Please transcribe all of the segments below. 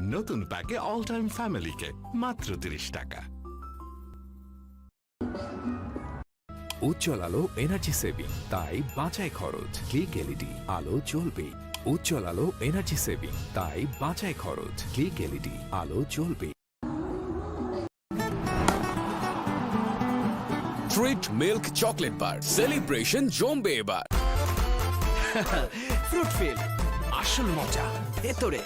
নতুন প্যাকে all time ফ্যামিলিকে মাত্র 30 টাকা। উজ্জ্বল আলো এনার্জি সেভিং, তাই বাঁচায় খরচ। ক্লিক এলইডি, আলো জ্বলবে। উজ্জ্বল আলো এনার্জি সেভিং, তাই বাঁচায় খরচ। ক্লিক এলইডি, আলো জ্বলবে। Treat milk chocolate bar celebration জমবে এবার। ফ্রুট ফিল, আসল মজা ভেতরে।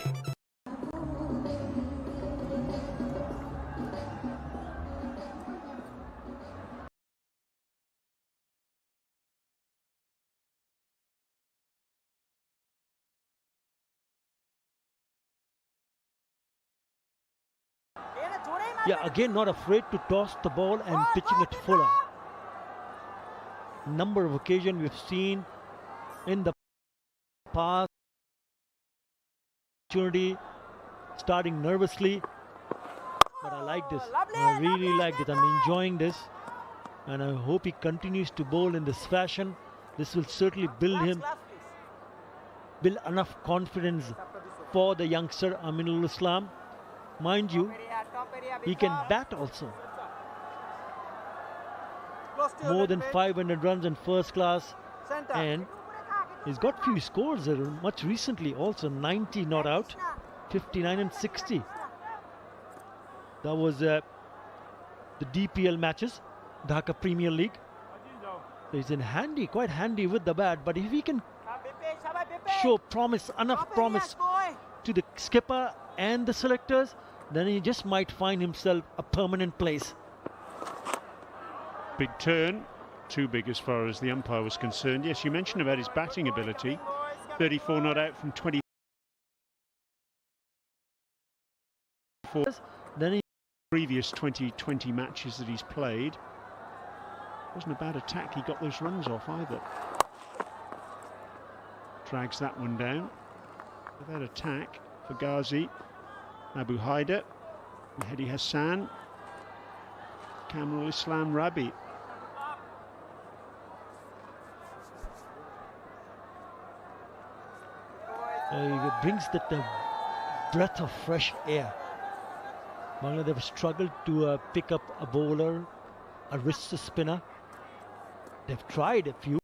Yeah, again not afraid to toss the ball and pitching it fuller. Number of occasions we've seen in the past, opportunity starting nervously, but I like this. I really like it. I'm enjoying this, and I hope he continues to bowl in this fashion. This will certainly build enough confidence for the youngster Aminul Islam. Mind you, he can bat also. More than 500 runs in first class, and he's got few scores much recently also. 90 not out, 59 and 60. That was the DPL matches, Dhaka Premier League. So he's in handy, quite handy with the bat, but if he can show promise, enough promise to the skipper and the selectors, then he just might find himself a permanent place. Big turn, too big as far as the umpire was concerned. Yes, you mentioned about his batting ability. 34 not out from 24. Then he Previous 2020 matches that he's played. Wasn't a bad attack, he got those runs off either. Drags that one down. A bad attack for Ghazi. Abu Haider, Mehdi Hassan, Kamrul Islam Rabi. He brings that breath of fresh air. Bangladesh have struggled to pick up a bowler, a wrist spinner. They've tried a few.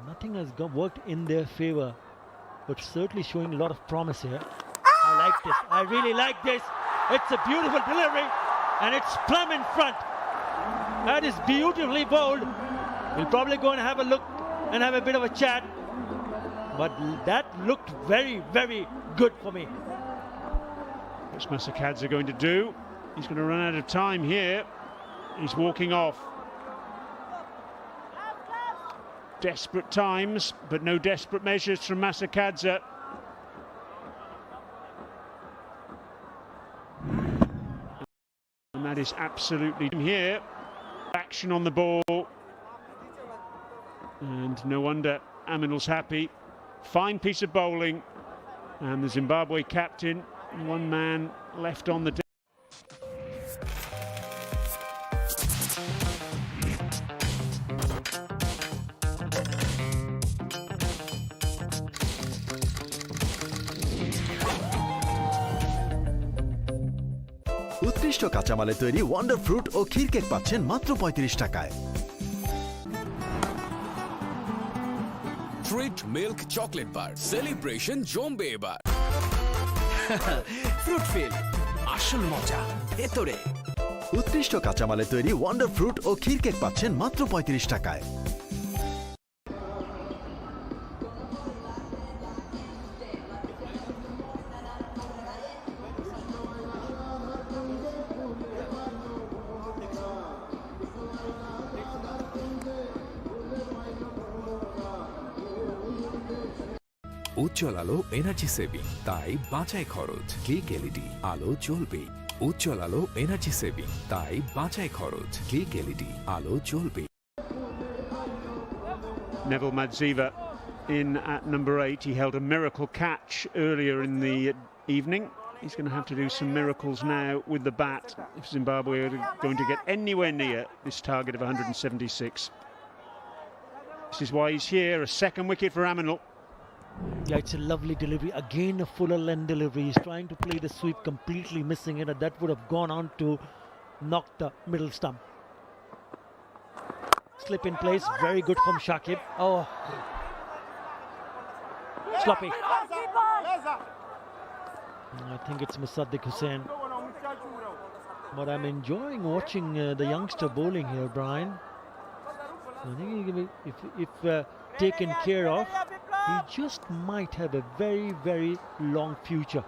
Nothing has worked in their favor, but certainly showing a lot of promise here. I like this. I really like this. It's a beautiful delivery, and it's plumb in front. That is beautifully bowled. We'll probably go and have a look and have a bit of a chat, but that looked very, very good for me. What's Masakadza going to do? He's going to run out of time here. He's walking off. Desperate times, but no desperate measures from Masakadza. And that is absolutely here. Action on the ball. And no wonder Aminul's happy. Fine piece of bowling. And the Zimbabwe captain, one man left on the deck. উৎকৃষ্ট কাঁচামালে তৈরি wonder fruit ও ক্ষীর cake পাচ্ছেন মাত্র 35 টাকায়। Treat milk chocolate bar celebration জমবে এবার। Fruit feel, আসল মজা ভেতরে। উৎকৃষ্ট কাঁচামালে তৈরি ওয়ান্ডার ফ্রুট ও ক্ষীর কেক পাচ্ছেন মাত্র 35 টাকায়। উজ্জ্বল আলো এনার্জি সেভিং, তাই বাঁচায় খরচ। ক্লিক এলইডি, আলো জ্বলবে। উজ্জ্বল আলো এনার্জি সেভিং, তাই বাঁচায় খরচ। ক্লিক এলইডি, আলো জ্বলবে। Neville Madziva in at number 8. He held a miracle catch earlier in the evening. He's going to have to do some miracles now with the bat if Zimbabwe are going to get anywhere near this target of 176. This is why he's here, a second wicket for Aminul. Yeah, it's a lovely delivery. Again, a fuller length delivery. He's trying to play the sweep, completely missing it, and that would have gone on to knock the middle stump. Slip in place, very good from Shakib. Oh, sloppy. I think it's Musaddiq Hussain. But I'm enjoying watching the youngster bowling here, Brian. I think if taken care of, he just might have a very, very long future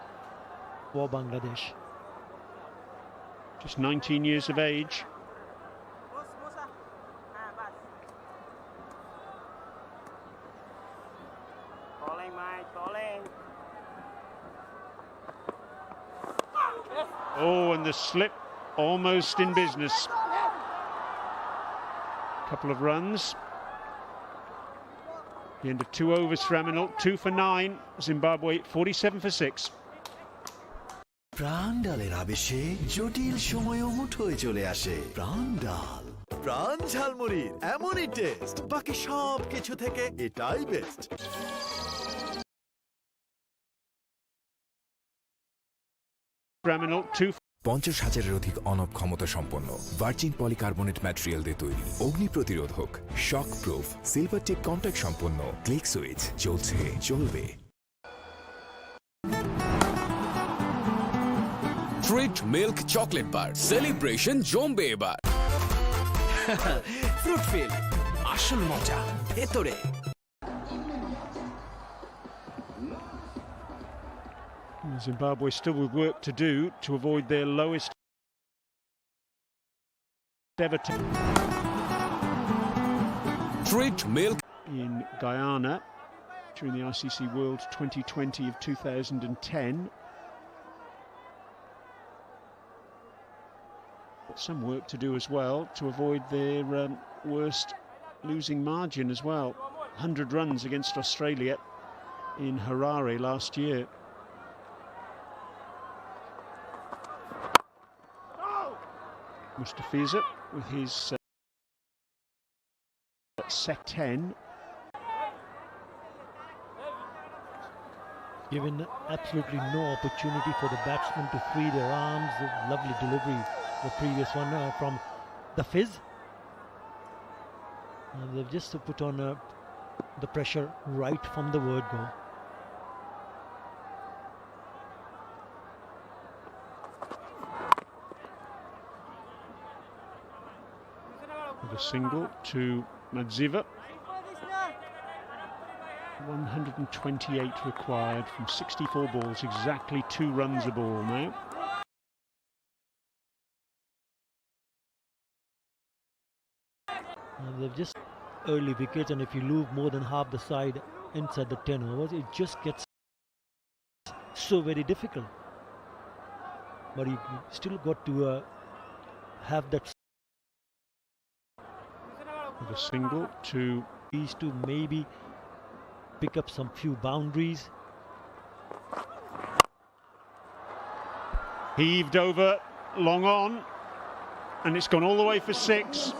for Bangladesh. Just 19 years of age. Oh, and the slip almost in business. Couple of runs. The end of 2 overs for Aminul, 2 for 9. Zimbabwe 47 for 6. প্রাণ ডালের আবেশে জটিল সময়ও মুঠোয় চলে আসে। প্রাণ ডাল, প্রাণ ঝালমুড়ির এমনই টেস্ট, বাকি সব কিছু থেকে এটাই বেস্ট। Aminul 2 50,000-এর অধিক অনব ক্ষমতা সম্পন্ন ভার্জিন পলিকার্বনেট ম্যাটেরিয়াল দিয়ে তৈরি, অগ্নি প্রতিরোধক, শক প্রুফ, সিলভার টিপ কন্টাক্ট সম্পন্ন, ক্লিক সুইচ, চলছে চলবে। Treat milk chocolate bar celebration জমবে এবার। ফ্রুট ফিল আসল মজা ভেতরে। Zimbabwe still with work to do to avoid their lowest ever treat milk in Guyana during the ICC World 2020 of 2010. Got some work to do as well to avoid their worst losing margin as well. 100 runs against Australia in Harare last year. Mustafiza with his set 10. Given absolutely no opportunity for the batsmen to free their arms. Lovely delivery, the previous one from the Fizz. And they've just put on the pressure right from the word go. With a single to Madziva. 128 required from 64 balls, exactly 2 runs a ball now. They've just early wickets, and if you lose more than half the side inside the 10 overs, it just gets so very difficult. But you still got to have that. With a single to These to maybe pick up some few boundaries. heaved over, long on, and it's gone all the way for 6.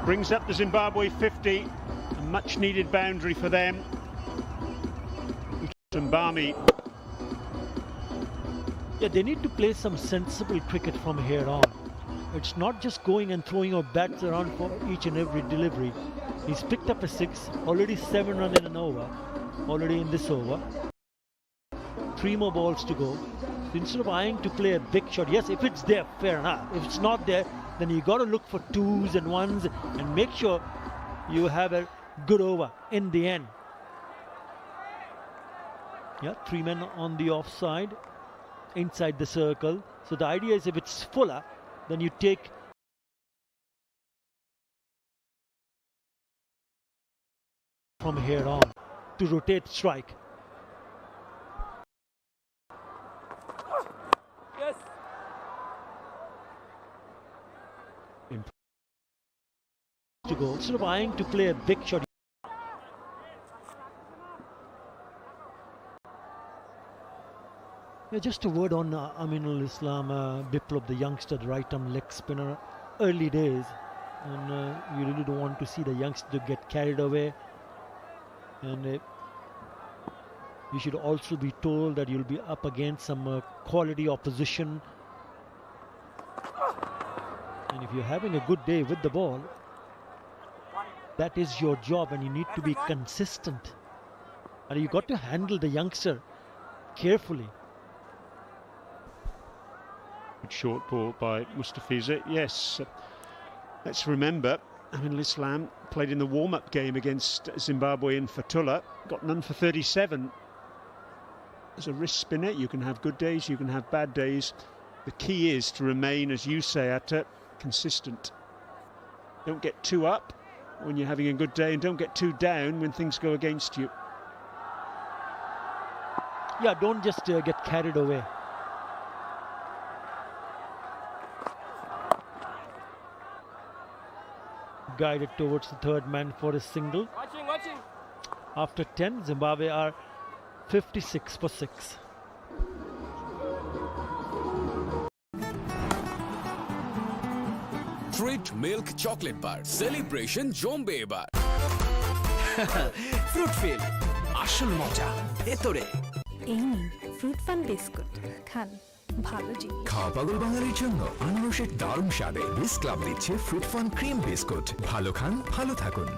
Brings up the Zimbabwe 50, a much needed boundary for them. Mbami. Yeah, they need to play some sensible cricket from here on. It's not just going and throwing your bats around for each and every delivery. He's picked up a 6, already 7 runs in an over, already in this over. 3 more balls to go. So instead of eyeing to play a big shot, yes, if it's there, fair enough. If it's not there, then you got to look for 2s and 1s and make sure you have a good over in the end. Yeah, 3 men on the offside, inside the circle. So the idea is if it's fuller, then you take from here on to rotate strike. Yes. To go instead of eyeing to play a big shot. Yeah, just a word on Aminul Islam, Biplab, the youngster, the right-arm leg spinner, early days, and you really don't want to see the youngster to get carried away. And You should also be told that you'll be up against some quality opposition. And if you're having a good day with the ball, that is your job, and you need to be consistent. And you got to handle the youngster carefully. Good short ball by Mustafiza. Yes, let's remember, Aminul Islam played in the warm-up game against Zimbabwe in Fatullah, got none for 37. There's a wrist spinner. You can have good days, you can have bad days. The key is to remain, as you say, Atta, consistent. Don't get too up when you're having a good day, and don't get too down when things go against you. Yeah, don't just get carried away. Guided towards the third man for a single. Watching. After 10, Zimbabwe are 56 for 6. Treat milk chocolate bar. Celebration জমবে এবার। Fruit feel আসল মজা ভেতরে। এই নিন fruit fun biscuit খান, ভালো জিনিস। খাওয়া পাগল বাঙালির জন্য আনারসের দারুণ স্বাদে বিস ক্লাব দিচ্ছে ফ্রুট ফান ক্রিম বিস্কুট। ভালো খান, ভালো থাকুন।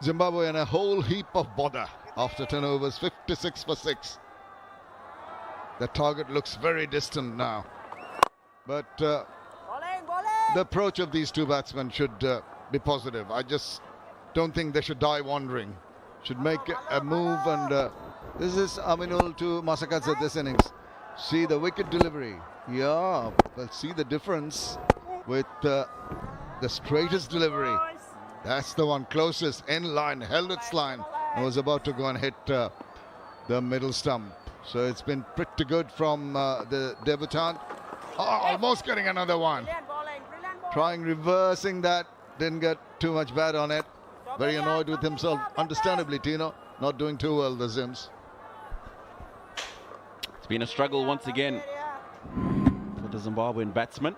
Zimbabwe in a whole heap of bother after 10 overs, 56 for 6. The target looks very distant now. But the approach of these two batsmen should be positive. I just don't think they should die wandering. Should make a move, and this is Aminul to Masakadze this innings. See the wicket delivery. Yeah, but see the difference with the straightest delivery. That's the one closest, in line, held its line, and was about to go and hit the middle stump. So it's been pretty good from the debutant. Oh, almost getting another one. Trying reversing that, didn't get too much bad on it. Very annoyed with himself, understandably, Tino. Not doing too well, the Zims. It's been a struggle once again for the Zimbabwean batsman.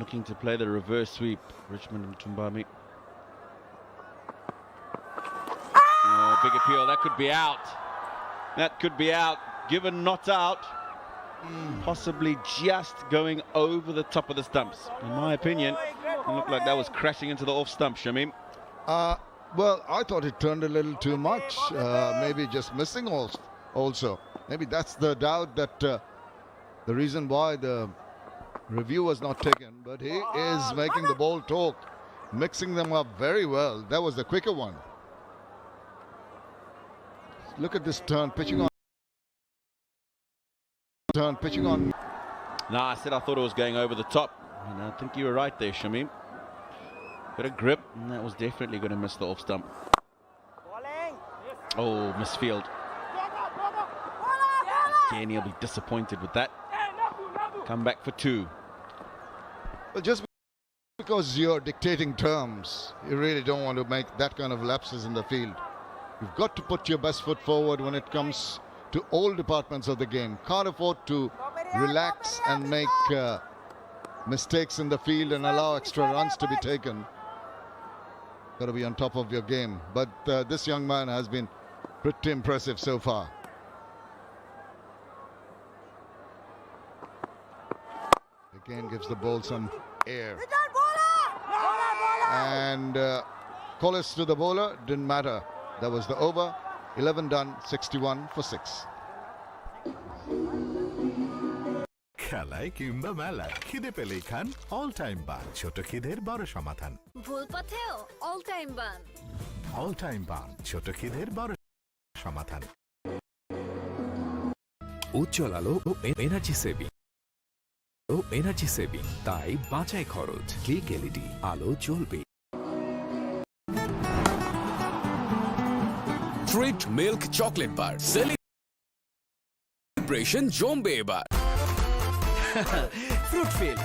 Looking to play the reverse sweep, Richmond and Tumbami. Oh, big appeal, that could be out. That could be out, given not out. Possibly just going over the top of the stumps. In my opinion, it looked like that was crashing into the off stump, Shamim. Well, I thought it turned a little too much. Maybe just missing also. Maybe that's the doubt, that the reason why the review was not taken. But he is making the ball talk, mixing them up very well. That was the quicker one. Look at this turn, pitching on. No, I said I thought it was going over the top. And I think you were right there, Shamim. Bit of grip, and that was definitely going to miss the off stump. Oh, misfield. Again, he'll be disappointed with that. Come back for 2. Well, just because you're dictating terms, you really don't want to make that kind of lapses in the field. You've got to put your best foot forward when it comes to all departments of the game. Can't afford to relax and make mistakes in the field and allow extra runs to be taken. Got to be on top of your game. But this young man has been pretty impressive so far. Again gives the ball some air. And Collis to the bowler, didn't matter. That was the over. 11 done, 61 for 6. খেলায় কিংবা মেলায় খিদে পেলেই খান all time বান, ছোট খিদের বড় সমাধান। ভুল পথেও অল টাইম বান। অল টাইম বান, ছোট খিদের বড় সমাধান। উজ্জ্বল আলো ও এনার্জি সেভিং, তাই বাঁচায় খরচ। ক্লিক এলইডি, আলো জ্বলবে। Treat milk chocolate bar. Celebration জমবে এবার। ফ্রুট ফিল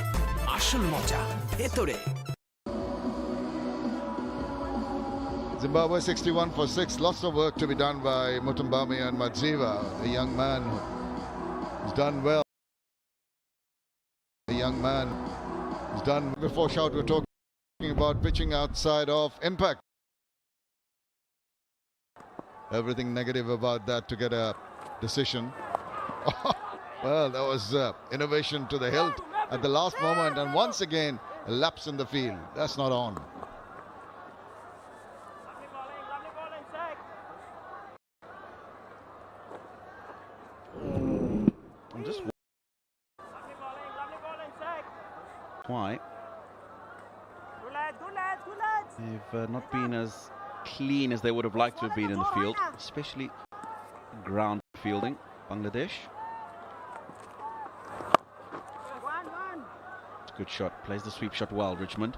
আসল মজা ভেতরে। Zimbabwe 61 for 6. Lots of work to be done by Mutumbami and Madziva, a young man who's done well. A young man who's done before shout. We're talking about pitching outside of impact. Everything negative about that to get a decision. Well, that was innovation to the hilt at the last moment, and once again a lapse in the field. That's not on. I'm just why they've not been as clean as they would have liked to have been in the field, especially ground fielding. Bangladesh. Good shot. Plays the sweep shot well, Richmond.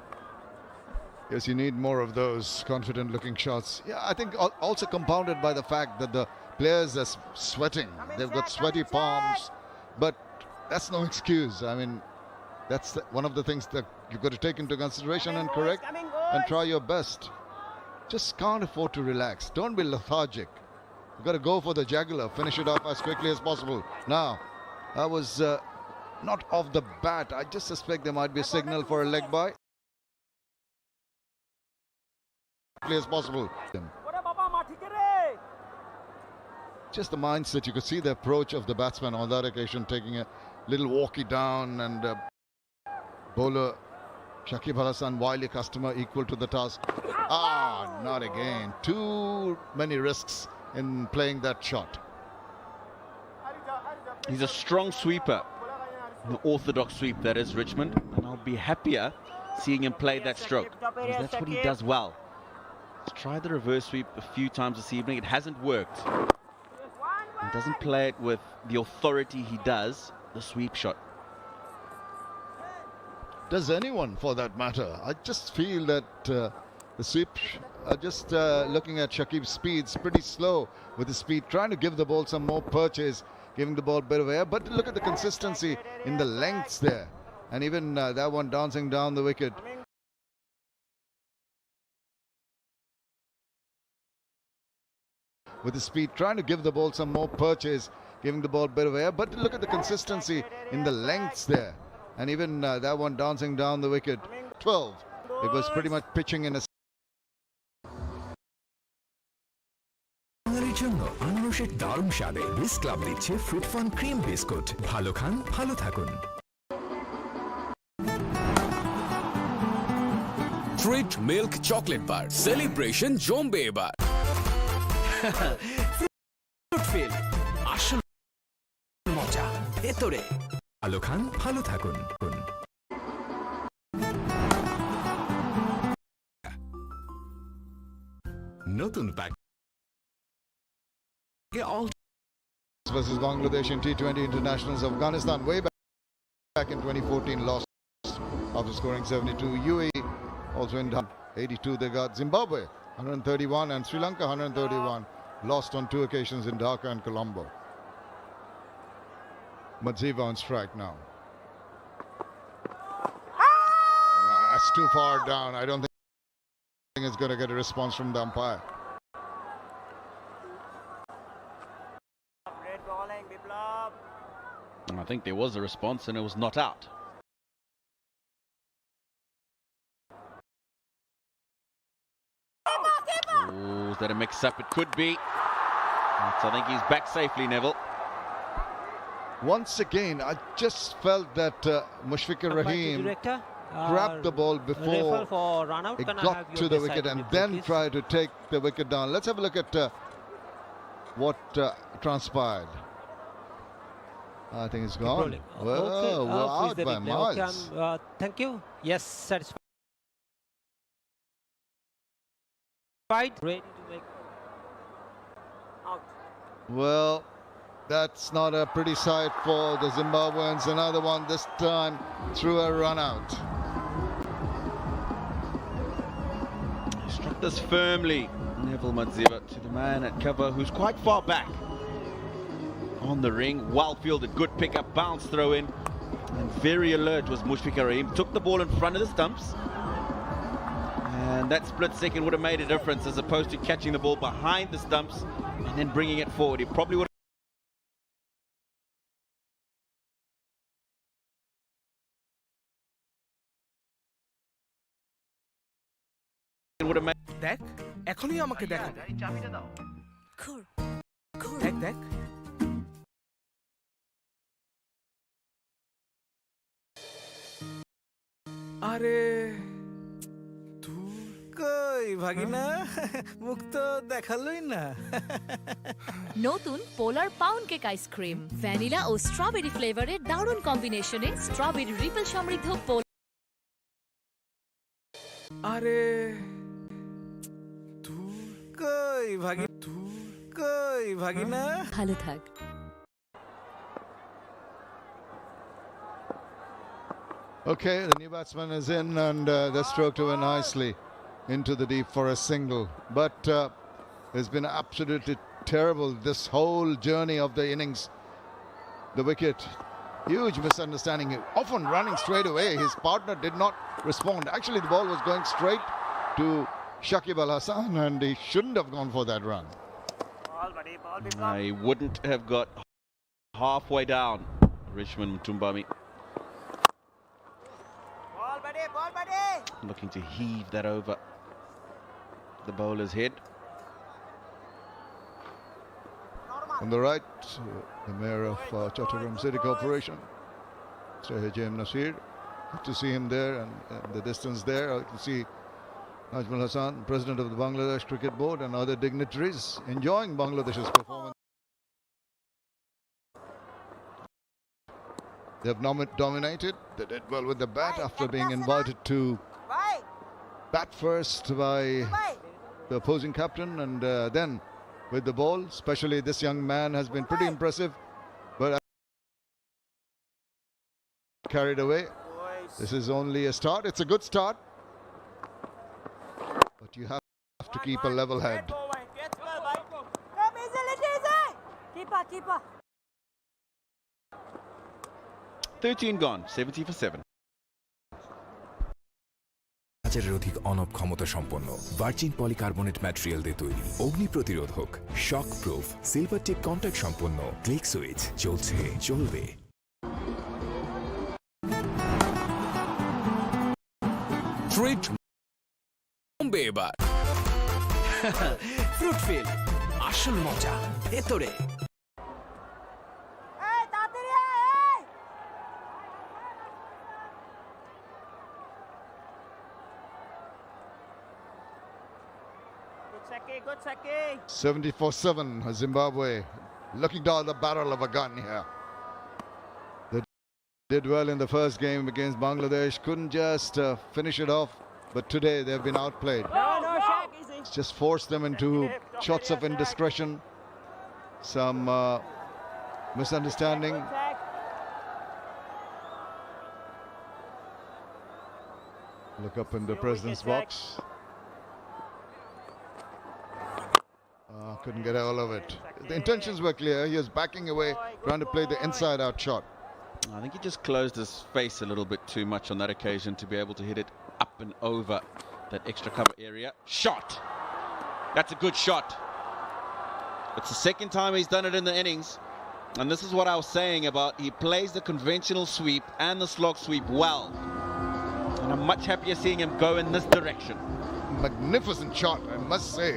Yes, you need more of those confident-looking shots. Yeah, I think also compounded by the fact that the players are sweating. They've got sweaty palms, but that's no excuse. I mean, that's one of the things that you've got to take into consideration and correct and try your best. Just can't afford to relax. Don't be lethargic. You've got to go for the jugular, finish it off as quickly as possible. Now, that was not off the bat. I just suspect there might be a signal for a leg bye. As possible. Just the mindset. You could see the approach of the batsman on that occasion, taking a little walkie down, and bowler Shakib Al Hasan, wily customer, equal to the task. Not again. Too many risks in playing that shot. He's a strong sweeper, an orthodox sweep that is, Richmond, and I'll be happier seeing him play that stroke, because that's what he does well. He's tried the reverse sweep a few times this evening. It hasn't worked. He doesn't play it with the authority he does the sweep shot. Does anyone, for that matter? I just feel that the sweep, just looking at Shakib's speeds, pretty slow with the speed, trying to give the ball some more purchase, giving the ball a bit of air, but look at the consistency in the lengths there, and even that one dancing down the wicket. With the speed, trying to give the ball some more purchase, giving the ball a bit of air, but look at the consistency in the lengths there, and even that one dancing down the wicket. 12. It was pretty much pitching in a জন্য আনারসের দারুণ স্বাদে বিস club দিচ্ছে fruit fun cream biscuit. ভালো খান, ভালো থাকুন। Treat milk chocolate bar celebration জমবে এবার। ফ্রুট ফিল আসল মজা ভেতরে। ভালো খান, ভালো থাকুন। নতুন pack versus Bangladesh in T20 internationals. Afghanistan way back in 2014 lost after scoring 72. UAE also in 82. They got Zimbabwe 131 and Sri Lanka 131. Lost on 2 occasions in Dhaka and Colombo. Madziva on strike now. That's too far down. I don't think it's going to get a response from the umpire. I think there was a response and it was not out. Oh, is that a mix-up? It could be. So I think he's back safely, Neville. Once again, I just felt that Mushfiqur Rahim grabbed the ball before it got to the wicket and then tried to take the wicket down. Let's have a look at what transpired. I think it's gone. Well, we're out by miles. Thank you. Yes, satisfied. Ready to make out. Well, that's not a pretty sight for the Zimbabweans. Another one this time through a run out. He struck this firmly, Neville Madziva, to the man at cover who's quite far back. On the ring, well fielded, good pickup, bounce throw in, and very alert was Mushfiqur Rahim. Took the ball in front of the stumps, And that split second would have made a difference as opposed to catching the ball behind the stumps and then bringing it forward. He probably would have made. দেখ এখনই আমাকে দেখা দেখ দেখ আরে কই ভাগিনা মুখ তো দেখালোই না নতুন পোলার পাউন্ড কেক আইসক্রিম ভ্যানিলা ও স্ট্রবেরি ফ্লেভারের দারুণ কম্বিনেশনে স্ট্রবেরি রিপল সমৃদ্ধ আরে কই ভাগিনা ভালো থাক Okay, the new batsman is in and they stroked away nicely into the deep for a single. But it's been absolutely terrible this whole journey of the innings. The wicket, huge misunderstanding. Often running straight away, his partner did not respond. Actually, the ball was going straight to Shakib Al Hasan and he shouldn't have gone for that run. I wouldn't have got halfway down, Richmond Mtumbami. Looking to heave that over the bowler's head. On the right, the mayor of Chattogram City Corporation, Sir J.M. Nasir. Good to see him there, and the distance there, I can see Najmul Hasan, president of the Bangladesh Cricket Board, and other dignitaries enjoying Bangladesh's performance. They have dominated. They did well with the bat after being invited to bat first by the opposing captain, and then with the ball. Especially this young man has been pretty impressive, but carried away. This is only a start. It's a good start, but you have to keep a level head. 13 gone, 70 for 7. হাজারের অধিক অনব ক্ষমতা সম্পন্ন virgin polycarbonate material দিয়ে তৈরি অগ্নি প্রতিরোধক শক proof silver টিপ contact সম্পন্ন click switch চলছে চলবে ট্রিট বোম্বে এবার ফ্রুট ফিল আসল মজা ভেতরে Good second. 74-7, Zimbabwe looking down the barrel of a gun here. They did well in the first game against Bangladesh, couldn't just finish it off, but today they've been outplayed. It's just forced them into shots of indiscretion, some misunderstanding. Look up in the president's box. Couldn't get all of it. The intentions were clear. He was backing away, trying to play the inside-out shot. I think he just closed his face a little bit too much on that occasion to be able to hit it up and over that extra cover area. Shot! That's a good shot. It's the second time he's done it in the innings. And this is what I was saying about he plays the conventional sweep and the slog sweep well. And I'm much happier seeing him go in this direction. Magnificent shot, I must say.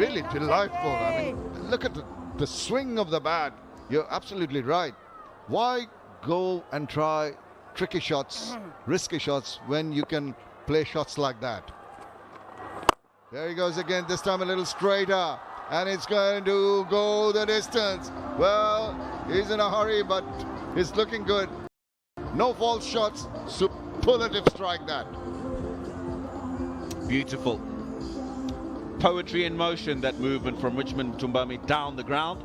Really delightful. I mean, look at the swing of the bat. You're absolutely right. Why go and try tricky shots, risky shots, when you can play shots like that? There he goes again, this time a little straighter, and it's going to go the distance. Well, he's in a hurry, but he's looking good. No false shots, superlative strike that. Beautiful. Poetry in motion, that movement from Richmond Mtumbami down the ground.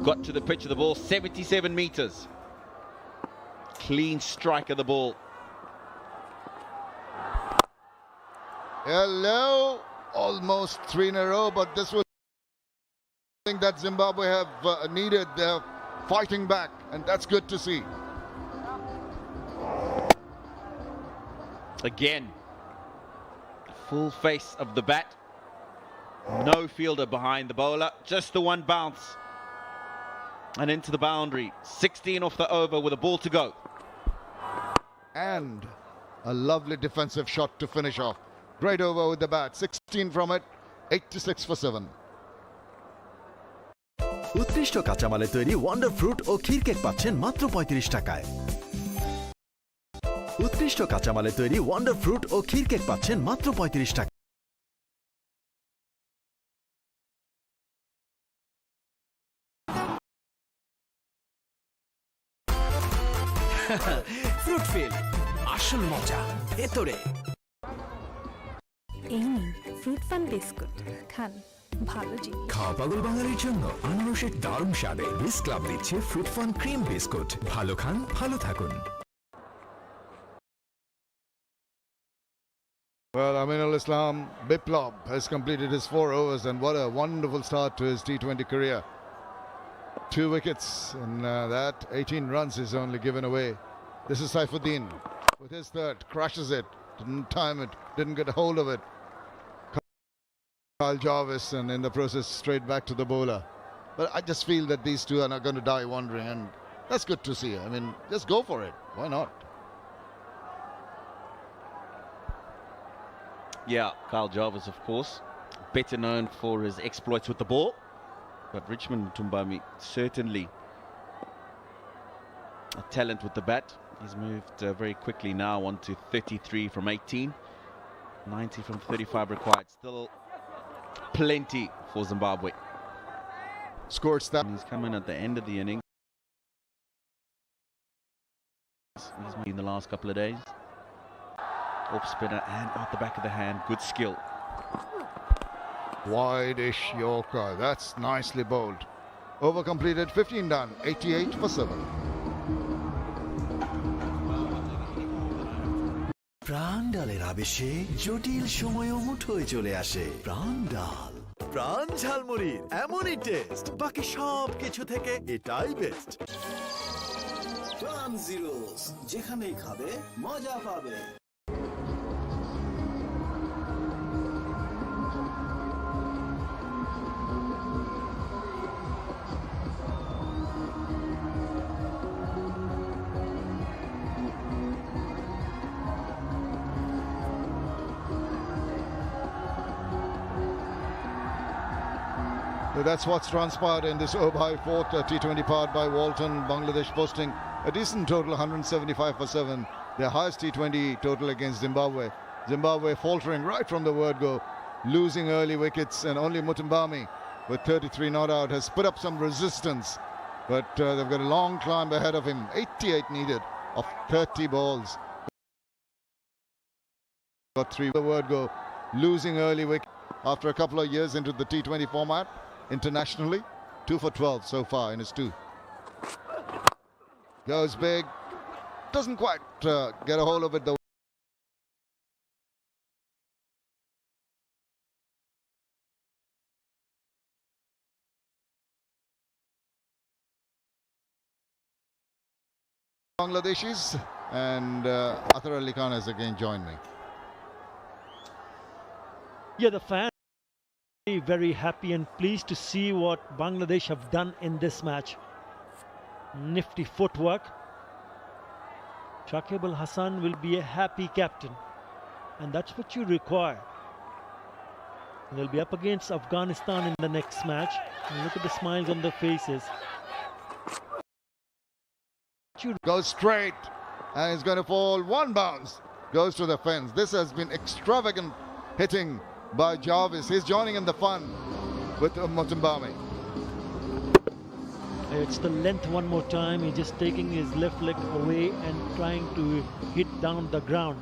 Got to the pitch of the ball, 77 metres. Clean strike of the ball. Hello, almost 3 in a row, but this was something that Zimbabwe have needed. They're fighting back, and that's good to see. Again, full face of the bat. No fielder behind the bowler, just the one bounce. And into the boundary. 16 off the over with a ball to go. And a lovely defensive shot to finish off. Great over with the bat. 16 from it. 86 for 7. উৎকৃষ্ট কাঁচামালে তৈরি wonder fruit ও ক্ষীর cake পাচ্ছেন মাত্র 35 টাকায়। উৎকৃষ্ট কাঁচামালে তৈরি wonder fruit ও ক্ষীর cake পাচ্ছেন মাত্র 35 টাকা। ফ্রুট ফিল আসল মজা ভেতরে। এই নিন ফ্রুট ফান বিস্কুট খান, ভালো জিনিস। খাওয়া পাগল বাঙালির জন্য আনারসের দারুণ স্বাদে বিস ক্লাব দিচ্ছে ফ্রুট ফান ক্রিম বিস্কুট। ভালো খান, ভালো থাকুন। Well, Aminul Islam Biplab has completed his 4 overs, and what a wonderful start to his T20 career. 2 wickets, and that 18 runs is only given away. This is Saifuddin with his third, crashes it, didn't time it, didn't get a hold of it. Kyle Jarvis, and in the process straight back to the bowler. But I just feel that these two are not going to die wandering, and that's good to see. I mean, just go for it. Why not? Yeah, Kyle Jarvis, of course, better known for his exploits with the ball. But Richmond Tumbami, certainly a talent with the bat. He's moved very quickly now on to 33 from 18. 90 from 35 required. Still plenty for Zimbabwe. Scored that. He's come in at the end of the innings. He's been in the last couple of days. Off spinner and out the back of the hand. Good skill. Wide-ish Yorker. That's nicely bowled. Over completed, 15 done. 88 for 7. প্রাণডালের আবেশে জটিল সময়ও মুঠোয় চলে আসে। প্রাণডাল, প্রাণ ঝালমুড়ির এমনই test, বাকি সব কিছু থেকে এটাই বেস্ট। প্রাণ জিরোস, যেখানেই খাবে মজা পাবে। So that's what's transpired in this over-high fourth T20 powered by Walton. Bangladesh posting a decent total, 175 for 7. Their highest T20 total against Zimbabwe. Zimbabwe faltering right from the word go, losing early wickets, and only Mutambami with 33 not out has put up some resistance. But they've got a long climb ahead of him. 88 needed of 30 balls. Got 3 the word go, losing early wicket after a couple of years into the T20 format. Internationally, 2 for 12 so far in his 2. Goes big, doesn't quite get a hold of it though. Bangladeshis, and Athar Ali Khan has again joined me. Yeah, the fans are very happy and pleased to see what Bangladesh have done in this match. Nifty footwork. Shakib Al Hasan will be a happy captain, and that's what you require. They'll be up against Afghanistan in the next match, and look at the smiles on their faces. Goes straight, and it's going to fall. One bounce goes to the fence. This has been extravagant hitting by Jarvis. He's joining in the fun with Mutambami. It's the length one more time. He's just taking his left leg away and trying to hit down the ground.